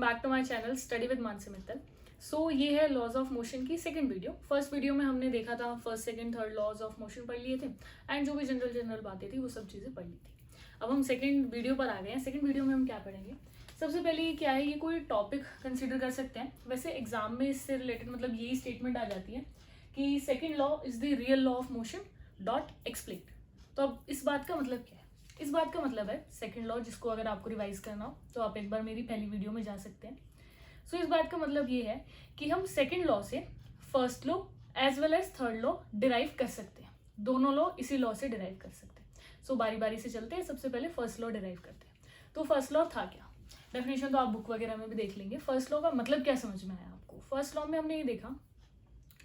Welcome back to my channel study with Mansi Mittal. So ये है laws of motion की second video. First video में हमने देखा था first second third laws of motion पढ़ लिए थे एंड जो भी जनरल बातें थी वो सब चीज़ें पढ़ ली थी। अब हम सेकंड वीडियो पर आ गए हैं। सेकंड वीडियो में हम क्या पढ़ेंगे, सबसे पहले ये क्या है, ये कोई टॉपिक कंसिडर कर सकते हैं। वैसे एग्जाम में इससे रिलेटेड मतलब यही स्टेटमेंट आ जाती है कि second law is the real law of motion dot explain. तो अब इस बात का मतलब क्या है? इस बात का मतलब है सेकंड लॉ, जिसको अगर आपको रिवाइज करना हो तो आप एक बार मेरी पहली वीडियो में जा सकते हैं। सो इस बात का मतलब ये है कि हम सेकंड लॉ से first law as well as third law derive कर सकते हैं। दोनों लॉ इसी लॉ से डिराइव कर सकते हैं। सो बारी बारी से चलते हैं। सबसे पहले फर्स्ट लॉ डिराइव करते हैं। तो फर्स्ट लॉ था क्या, डेफिनेशन तो आप बुक वगैरह में भी देख लेंगे। फर्स्ट लॉ का मतलब क्या समझ में आया आपको? फर्स्ट लॉ में हमने ये देखा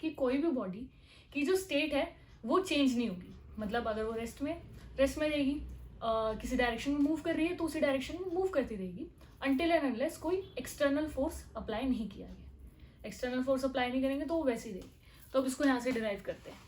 कि कोई भी बॉडी की जो स्टेट है वो चेंज नहीं होगी। मतलब अगर वो रेस्ट में रहेगी, किसी डायरेक्शन में मूव कर रही है तो उसी डायरेक्शन में मूव करती रहेगी अनटिल एंड अनलेस कोई एक्सटर्नल फोर्स अप्लाई नहीं किया गया। एक्सटर्नल फोर्स अप्लाई नहीं करेंगे तो वो वैसी रहेगी। तो अब इसको यहाँ से डिराइव करते हैं।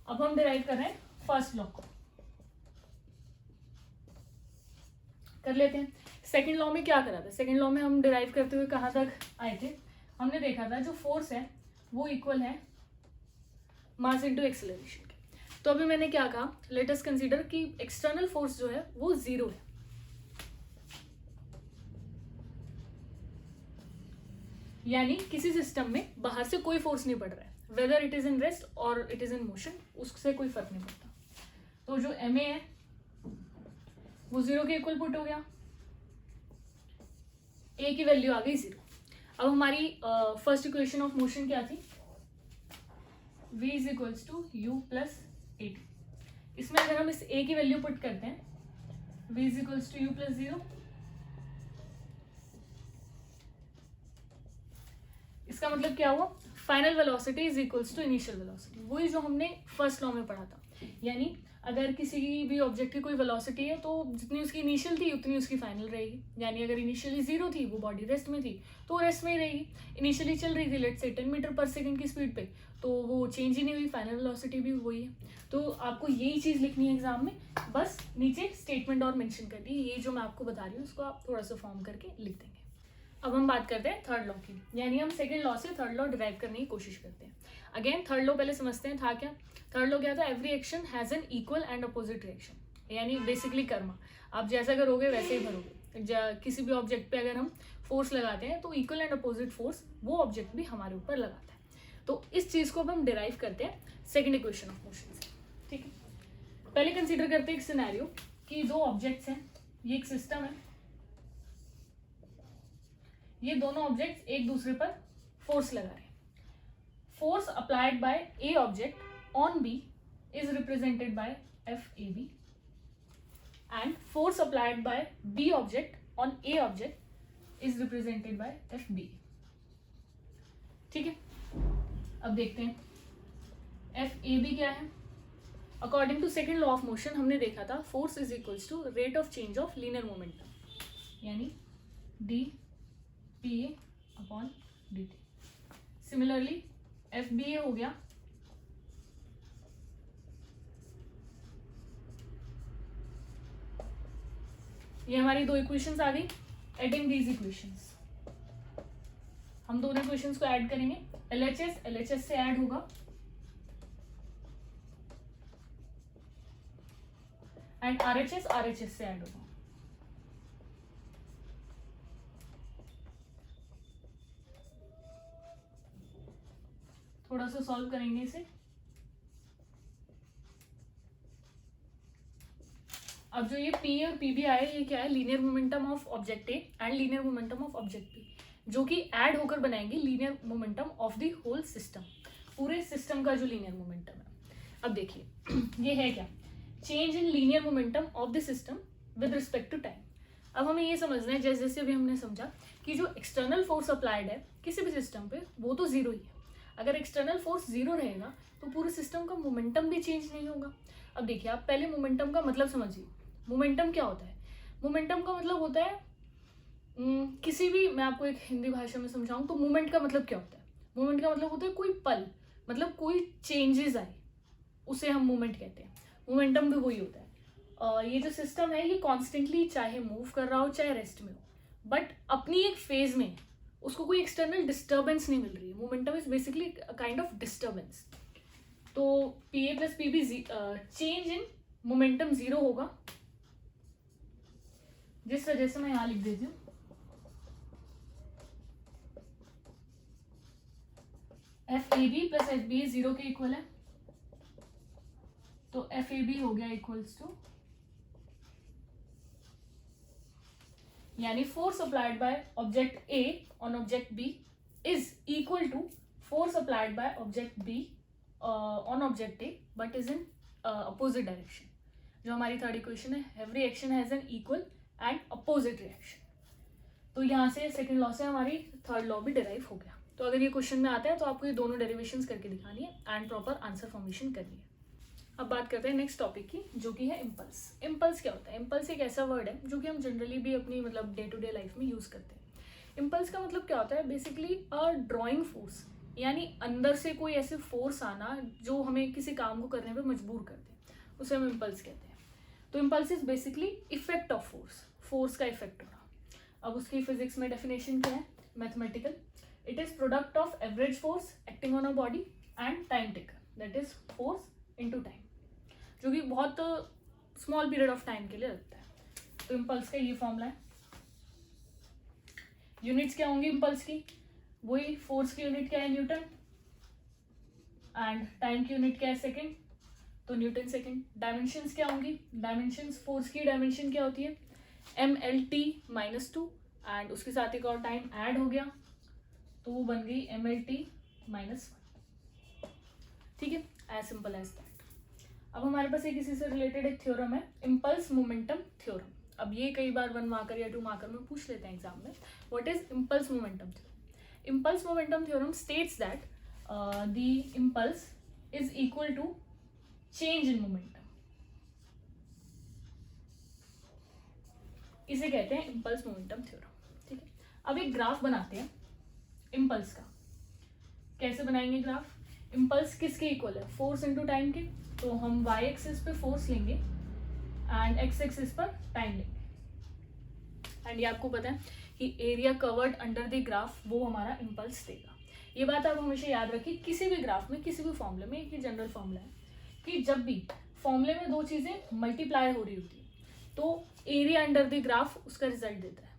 अब हम डिराइव कर रहे हैं फर्स्ट लॉ को, कर लेते हैं। सेकेंड लॉ में क्या करा था? सेकेंड लॉ में हम डिराइव करते हुए कहाँ तक आए थे? हमने देखा था जो फोर्स है वो इक्वल है मास इनटू एक्सेलरेशन। तो अभी मैंने क्या कहा, लेट अस कंसीडर कि एक्सटर्नल फोर्स जो है वो जीरो है। यानी किसी सिस्टम में बाहर से कोई फोर्स नहीं पड़ रहा है, whether it is in rest और इट इज इन मोशन, उससे कोई फर्क नहीं पड़ता। तो जो एम ए है वो जीरो के इक्वल पुट हो गया, ए की वैल्यू आ गई जीरो। अब हमारी फर्स्ट इक्वेशन ऑफ मोशन क्या थी? v is equals to u plus a t. इसमें अगर हम इस a की वैल्यू पुट करते हैं v is equals to u plus zero, इसका मतलब क्या हुआ? Final velocity is equals to initial velocity, वही जो हमने फर्स्ट लॉ में पढ़ा था। यानी अगर किसी भी ऑब्जेक्ट की कोई वेलोसिटी है तो जितनी उसकी इनिशियल थी उतनी उसकी फाइनल रहेगी। यानी अगर इनिशियली जीरो थी, वो बॉडी रेस्ट में थी तो रेस्ट में ही रहेगी। इनिशियली चल रही थी लेट्स से 10 मीटर पर सेकंड की स्पीड पे, तो वो चेंज ही नहीं हुई, फाइनल वेलोसिटी भी वही है। तो आपको यही चीज़ लिखनी है एग्जाम में, बस नीचे स्टेटमेंट और मेंशन करनी है। ये जो मैं आपको बता रही हूँ उसको आप थोड़ा सा फॉर्म करके लिख देंगे। अब हम बात करते हैं थर्ड लॉ की, यानी हम सेकंड लॉ से थर्ड लॉ डिराइव करने की कोशिश करते हैं। अगेन थर्ड लॉ पहले समझते हैं था क्या। थर्ड लॉ क्या था? Every action has an equal and opposite reaction. यानी बेसिकली कर्मा, आप जैसा करोगे वैसे ही भरोगे। किसी भी ऑब्जेक्ट पे अगर हम फोर्स लगाते हैं तो इक्वल एंड अपोजिट फोर्स वो ऑब्जेक्ट भी हमारे ऊपर लगाता है। तो इस चीज को अब हम डिराइव करते हैं सेकेंड इक्वेशन ऑफ मोशन से। ठीक है, पहले कंसिडर करते हैं एक सिनेरियो कि दो ऑब्जेक्ट्स हैं, ये एक सिस्टम है, ये दोनों ऑब्जेक्ट्स एक दूसरे पर फोर्स लगा रहे हैं। Force applied by A object on B is represented by F A B and force applied by B object on A object is represented by F B. ठीक है, अब देखते हैं एफ ए बी क्या है। According to second law of motion हमने देखा था force is equals to rate of change of linear momentum, यानी d p a upon d t. Similarly f b a हो गया ये हमारी दो इक्वेशंस आ गई। एडिंग दीज इक्वेशंस, हम दोनों इक्वेशंस को ऐड करेंगे। एलएचएस से ऐड होगा एंड आरएचएस से ऐड होगा। थोड़ा सा सॉल्व करेंगे इसे। अब जो ये P और PB आए, ये क्या है? Linear momentum of object A and linear momentum of object B, जो कि ऐड होकर बनाएंगे linear momentum of the whole system, पूरे सिस्टम का जो लीनियर मोमेंटम है। अब देखिए ये है क्या? Change in linear momentum of the system with respect to time. अब हमें ये समझना है, जैसे जैसे अभी हमने समझा कि जो एक्सटर्नल फोर्स अप्लाइड है किसी भी सिस्टम पे वो तो जीरो ही है। अगर एक्सटर्नल फोर्स जीरो रहेगा तो पूरे सिस्टम का मोमेंटम भी चेंज नहीं होगा। अब देखिए आप पहले मोमेंटम का मतलब समझिए। मोमेंटम क्या होता है? मोमेंटम का मतलब होता है किसी भी, मैं आपको एक हिंदी भाषा में समझाऊं तो मूवमेंट का मतलब क्या होता है? मूवमेंट का मतलब होता है कोई पल, मतलब कोई चेंजेस आए उसे हम मूवमेंट कहते हैं। मोमेंटम भी वही होता है। ये जो सिस्टम है ये कॉन्स्टेंटली चाहे मूव कर रहा हो चाहे रेस्ट में हो, बट अपनी एक फेज में उसको कोई एक्सटर्नल डिस्टर्बेंस नहीं मिल रही है. Momentum is basically kind of disturbance. तो p a plus p b change in momentum zero होगा, जिस वजह से मैं यहां लिख देती हूँ एफ ए b plus f b zero के इक्वल है. तो एफ ए बी हो गया इक्वल्स टू, यानी force applied by object a on object b is equal to force applied by object b on object a but is in opposite direction. जो हमारी third equation है, every action has an equal and opposite reaction. तो यहाँ से second law से हमारी third law भी derive हो गया. तो अगर ये क्वेश्चन में आता है तो आपको ये दोनों डेरिवेशंस करके दिखानी है एंड प्रॉपर आंसर फॉर्मेशन करनी है. अब बात करते हैं नेक्स्ट टॉपिक की, जो कि है इम्पल्स. इम्पल्स क्या होता है? इम्पल्स एक ऐसा वर्ड है जो कि हम जनरली भी अपनी मतलब डे टू डे लाइफ में यूज़ करते हैं. इम्पल्स का मतलब क्या होता है? बेसिकली अ ड्रॉइंग फोर्स, यानी अंदर से कोई ऐसे फोर्स आना जो हमें किसी काम को करने पर मजबूर कर दे, उसे हम इम्पल्स कहते हैं. तो impulse is basically effect of force, force का इफेक्ट होना. अब उसकी फिजिक्स में डेफिनेशन क्या है? Mathematical. It is product of average force acting on a body and time taken, that is force into time, जो कि बहुत स्मॉल पीरियड ऑफ टाइम के लिए लगता है. तो इम्पल्स का ये फॉर्मूला है. यूनिट्स क्या होंगी इम्पल्स की? वही फोर्स की यूनिट क्या है? न्यूटन. एंड टाइम की यूनिट क्या है? सेकेंड. तो न्यूटन सेकेंड. डायमेंशंस क्या होंगी? डायमेंशंस, फोर्स की डायमेंशन क्या होती है? MLT -2 एंड उसके साथ एक और टाइम ऐड हो गया तो वो बन गई MLT -1. ठीक है, एज सिंपल एज दैट. अब हमारे पास एक इसी से रिलेटेड एक थ्योरम है, इम्पल्स मोमेंटम थ्योरम. अब ये कई बार 1 मार्कर या 2 मार्कर में पूछ लेते हैं एग्जाम में. What is impulse momentum theorem? Impulse momentum theorem states that the impulse is equal to change in momentum. इसे कहते हैं इम्पल्स मोमेंटम थ्योरम. ठीक है, अब एक ग्राफ बनाते हैं इम्पल्स का. कैसे बनाएंगे ग्राफ? इम्पल्स किसके इक्वल है? फोर्स इनटू टाइम के. तो हम y एक्सिस पे फोर्स लेंगे एंड x एक्सिस पर टाइम लेंगे. एंड ये आपको पता है कि area covered under the graph वो हमारा इम्पल्स देगा. ये बात आप हमेशा याद रखिए, किसी भी ग्राफ में, किसी भी फॉर्मूले में. एक जनरल फॉर्मूला है कि जब भी फॉर्मूले में दो चीजें मल्टीप्लाई हो रही होती है तो एरिया अंडर द ग्राफ उसका रिजल्ट देता है.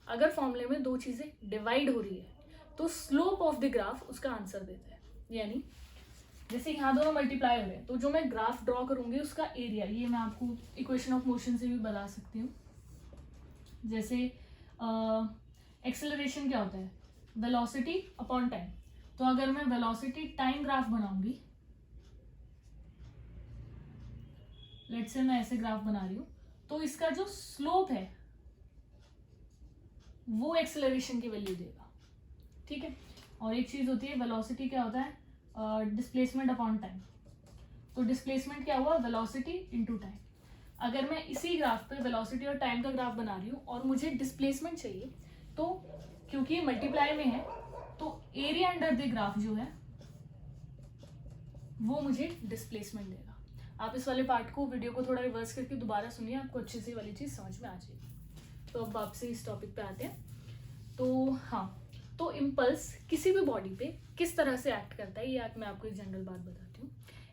अगर फॉर्मूले में दो चीजें डिवाइड हो रही है तो स्लोप ऑफ द ग्राफ उसका आंसर देता है. यानी जैसे यहाँ दोनों मल्टीप्लाई हो रहे हैं तो जो मैं ग्राफ ड्रॉ करूंगी उसका एरिया, ये मैं आपको इक्वेशन ऑफ मोशन से भी बता सकती हूँ. जैसे एक्सेलरेशन क्या होता है? Velocity upon time. तो अगर मैं वेलोसिटी टाइम ग्राफ बनाऊंगी, लेट्स से मैं ऐसे ग्राफ बना रही हूँ, तो इसका जो स्लोप है वो एक्सेलरेशन की वैल्यू देगा. ठीक है, और एक चीज होती है वेलोसिटी क्या होता है? Displacement upon time. तो डिस्प्लेसमेंट क्या हुआ? Velocity into time. अगर मैं इसी ग्राफ पे वेलोसिटी और टाइम का ग्राफ बना रही हूँ और मुझे डिस्प्लेसमेंट चाहिए, तो क्योंकि ये मल्टीप्लाई में है तो एरिया अंडर द ग्राफ जो है वो मुझे डिस्प्लेसमेंट देगा. आप इस वाले पार्ट को, वीडियो को थोड़ा रिवर्स करके दोबारा सुनिए, आपको अच्छे से वाली चीज समझ में आ जाएगी. तो अब वापसी इस टॉपिक पे आते हैं. तो हाँ, तो इम्पल्स किसी भी बॉडी पे किस तरह से एक्ट करता है, ये मैं आपको एक जनरल बात बताती हूँ.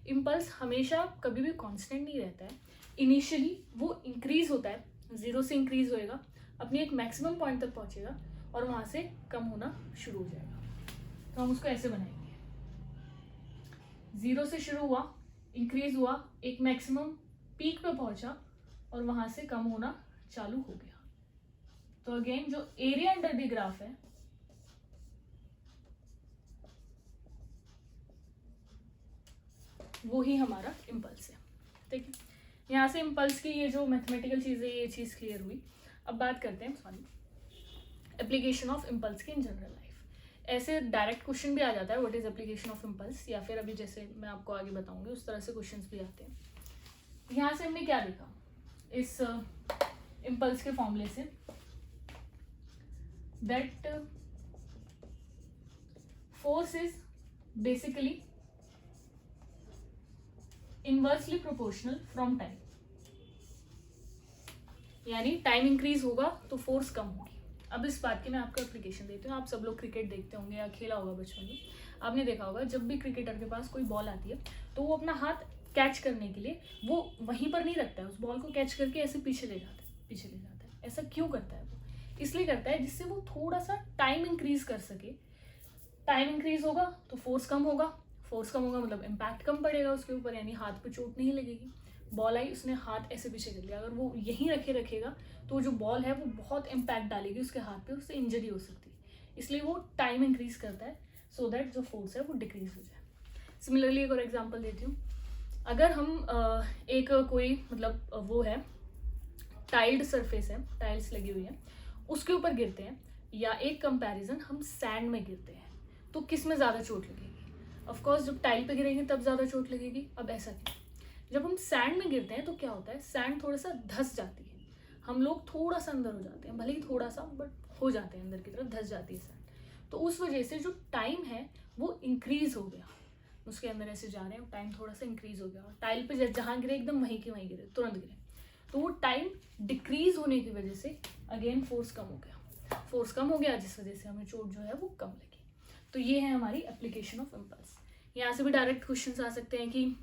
इम्पल्स हमेशा कभी भी कांस्टेंट नहीं रहता है. इनिशियली वो इंक्रीज होता है, 0 से इंक्रीज होएगा, अपनी एक मैक्सिमम पॉइंट तक पहुंचेगा और वहां से कम होना शुरू हो जाएगा. तो हम उसको ऐसे बनाएंगे, 0 से शुरू हुआ, इंक्रीज हुआ, एक मैक्सिमम पीक पे पहुंचा और वहां से कम होना चालू हो गया. तो अगेन जो एरिया अंडर द ग्राफ है वो ही हमारा इम्पल्स है. ठीक है, यहाँ से इम्पल्स की ये जो मैथमेटिकल चीज़ है ये चीज़ क्लियर हुई. अब बात करते हैं सॉरी एप्लीकेशन ऑफ इम्पल्स की इन जनरल लाइफ. ऐसे डायरेक्ट क्वेश्चन भी आ जाता है, what is application of impulse, या फिर अभी जैसे मैं आपको आगे बताऊंगी उस तरह से क्वेश्चंस भी आते हैं. यहाँ से हमने क्या देखा इस इम्पल्स के फॉर्मूले से? That force is basically inversely proportional from time. यानी टाइम इंक्रीज होगा तो फोर्स कम होगी. अब इस बात की मैं आपको एप्लीकेशन देती हूँ। आप सब लोग क्रिकेट देखते होंगे या खेला होगा बचपन में, आपने देखा होगा जब भी क्रिकेटर के पास कोई बॉल आती है तो वो अपना हाथ कैच करने के लिए वो वहीं पर नहीं रखता है, उस बॉल को कैच करके ऐसे पीछे ले जाता है। ऐसा क्यों करता है वो? इसलिए करता है जिससे वो थोड़ा सा टाइम इंक्रीज कर सके। टाइम इंक्रीज होगा तो फोर्स कम होगा मतलब इम्पैक्ट कम पड़ेगा उसके ऊपर, यानी हाथ पे चोट नहीं लगेगी। बॉल आई, उसने हाथ ऐसे पीछे कर लिया, अगर वो यहीं रखेगा तो जो बॉल है वो बहुत इम्पैक्ट डालेगी उसके हाथ पे, उससे इंजरी हो सकती है। इसलिए वो टाइम इंक्रीज करता है सो दैट जो फोर्स है वो डिक्रीज हो जाए। सिमिलरली एक और एग्जांपल देती हूँ। अगर हम एक कोई मतलब वो है टाइल्ड सरफेस है, टाइल्स लगी हुई है, उसके ऊपर गिरते हैं, या एक कंपैरिजन हम सैंड में गिरते हैं, तो किस में ज़्यादा चोट लगेगी? ऑफ कोर्स जब टाइल पे गिरेंगे तब ज़्यादा चोट लगेगी। अब ऐसा क्यों? जब हम सैंड में गिरते हैं तो क्या होता है, सैंड थोड़ा सा धंस जाती है, हम लोग थोड़ा सा अंदर हो जाते हैं, भले ही थोड़ा सा बट हो जाते हैं अंदर की तरफ, धंस जाती है सैंड। तो उस वजह से जो टाइम है वो इंक्रीज हो गया, उसके अंदर ऐसे जा रहे हैं, टाइम थोड़ा सा इंक्रीज हो गया। और टाइल पे जहाँ गिरे एकदम वहीं के वहीं गिरे, तुरंत गिरे, तो वो टाइम डिक्रीज होने की वजह से अगेन फोर्स कम हो गया जिस वजह से हमें चोट जो है वो कम लगी। तो ये है हमारी एप्लीकेशन ऑफ इम्पल्स। यहाँ से भी डायरेक्ट क्वेश्चन आ सकते हैं कि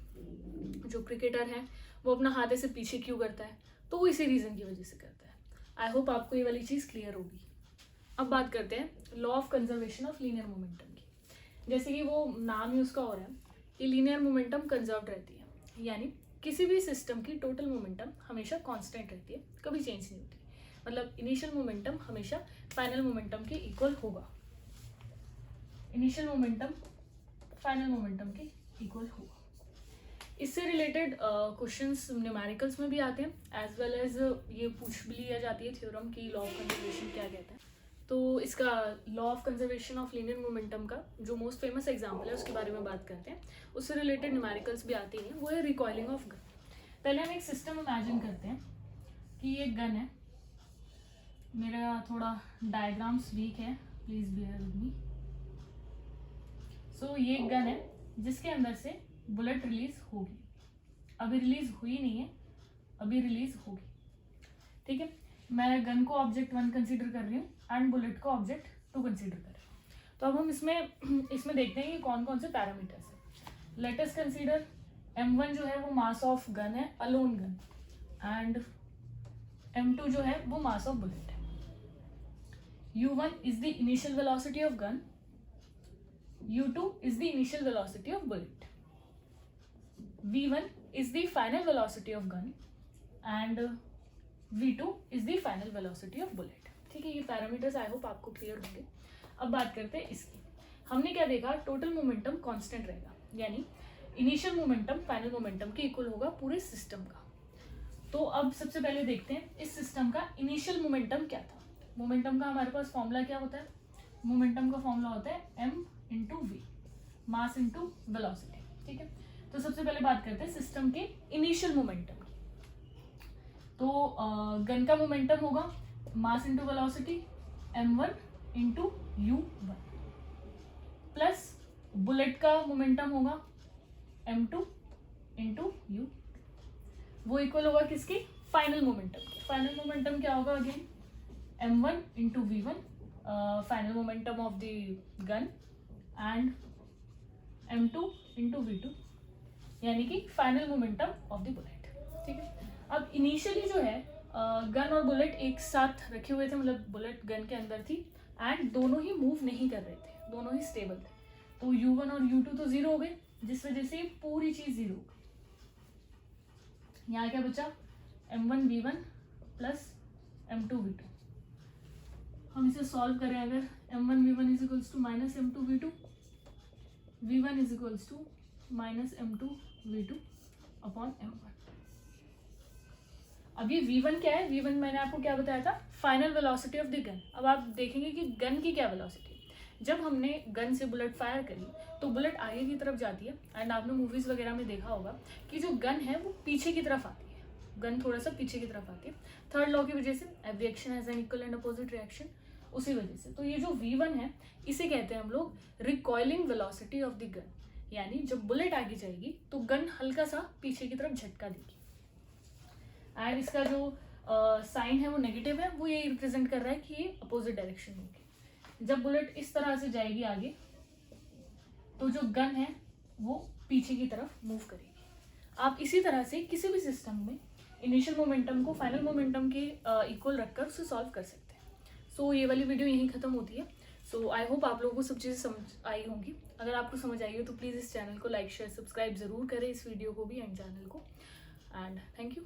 जो क्रिकेटर है वो अपना हाथ ऐसे पीछे क्यों करता है, तो वो इसी रीज़न की वजह से करता है। आई होप आपको ये वाली चीज़ क्लियर होगी। अब बात करते हैं law of conservation of linear momentum की। जैसे कि वो नाम ही उसका हो रहा है कि लीनियर मोमेंटम कंजर्व रहती है, यानी किसी भी सिस्टम की टोटल मोमेंटम हमेशा कांस्टेंट रहती है, कभी चेंज नहीं होती। मतलब इनिशियल मोमेंटम हमेशा फाइनल मोमेंटम के इक्वल होगा, इनिशियल मोमेंटम फाइनल मोमेंटम के इक्वल होगा। इससे रिलेटेड क्वेश्चंस न्यूमेरिकल्स में भी आते हैं, एज वेल एज ये पूछ भी लिया जाती है थ्योरम की लॉ ऑफ कंजर्वेशन क्या कहता है। तो इसका law of conservation of linear momentum का जो मोस्ट फेमस एग्जांपल है उसके बारे में बात करते हैं। उससे रिलेटेड न्यूमेरिकल्स भी आती हैं, वो है रिकॉइलिंग ऑफ गन। पहले हम एक सिस्टम इमेजिन करते हैं कि ये गन है, मेरा थोड़ा डायग्राम्स वीक है, प्लीज़ बियर विद मी। सो ये गन है जिसके अंदर से बुलेट रिलीज होगी, अभी रिलीज हुई नहीं है, अभी रिलीज होगी, ठीक है। मैं गन को ऑब्जेक्ट 1 कंसीडर कर रही हूँ एंड बुलेट को ऑब्जेक्ट 2 कंसीडर कर रही हूँ। तो अब हम इसमें देखते हैं कि कौन कौन से पैरामीटर्स है। लेट अस कंसीडर m1 जो है वो मास ऑफ गन है, अलोन गन, एंड m2 जो है वो मास ऑफ बुलेट है। u1 is the initial velocity of gun, u2 is the initial velocity of bullet, v1 is the final velocity of gun and v2 is the final velocity of bullet। ठीक है, ये parameters I hope आपको clear होंगे। अब बात करते हैं इसकी। हमने क्या देखा, टोटल मोमेंटम कांस्टेंट रहेगा, यानी इनिशियल मोमेंटम फाइनल मोमेंटम के इक्वल होगा पूरे सिस्टम का। तो अब सबसे पहले देखते हैं इस सिस्टम का इनिशियल मोमेंटम क्या था। मोमेंटम का हमारे पास फॉर्मूला क्या होता है, मोमेंटम का फॉर्मूला होता है m into v, mass into velocity, ठीक है। तो सबसे पहले बात करते हैं सिस्टम के इनिशियल मोमेंटम। तो गन का मोमेंटम होगा मास into velocity m1 into u1, plus bullet का मोमेंटम होगा m2 इंटू u, वो इक्वल होगा किसकी, फाइनल मोमेंटम के। फाइनल मोमेंटम क्या होगा, again m1 into v1, final momentum of the gun, and m2 into v2, यानी कि final momentum of the bullet, ठीक है। अब इनिशियली जो है गन और बुलेट एक साथ रखे हुए थे, मतलब बुलेट गन के अंदर थी एंड दोनों ही मूव नहीं कर रहे थे, दोनों ही स्टेबल थे। तो u1 और u2 तो जीरो हो गए, जिस वजह से पूरी चीज जीरो हो गई। यहाँ क्या बचा, m1 v1 plus m2 v2। हम इसे सॉल्व करें, अगर m1 v1 is equals to minus m2 v2, v1 is equals to minus m2 v2 upon m1। अब ये v1 क्या है, v1 मैंने आपको क्या बताया था, final velocity of the gun. अब आप देखेंगे कि गन की क्या वेलोसिटी, जब हमने गन से बुलेट फायर करी तो बुलेट आगे की तरफ जाती है, एंड आपने मूवीज वगैरह में देखा होगा कि जो गन है वो पीछे की तरफ आती है, गन थोड़ा सा पीछे की तरफ आती है, थर्ड लॉ की वजह से, every action has an equal and opposite reaction, उसी वजह से। तो ये जो v1 है इसे कहते हैं हम लोग recoiling velocity of the gun, यानी जब बुलेट आगे जाएगी तो गन हल्का सा पीछे की तरफ झटका देगी। एंड इसका जो साइन है वो नेगेटिव है, वो ये रिप्रेजेंट कर रहा है कि ये अपोजिट डायरेक्शन में होगी। जब बुलेट इस तरह से जाएगी आगे तो जो गन है वो पीछे की तरफ मूव करेगी। आप इसी तरह से किसी भी सिस्टम में इनिशियल मोमेंटम को फाइनल मोमेंटम के इक्वल रखकर उसे सॉल्व कर सकते हैं। सो ये वाली वीडियो यहीं ख़त्म होती है। सो आई होप आप लोगों को सब चीज़ें समझ आई होंगी। अगर आपको समझ आई हो तो प्लीज़ इस चैनल को लाइक शेयर सब्सक्राइब ज़रूर करें, इस वीडियो को भी एंड चैनल को। And thank you.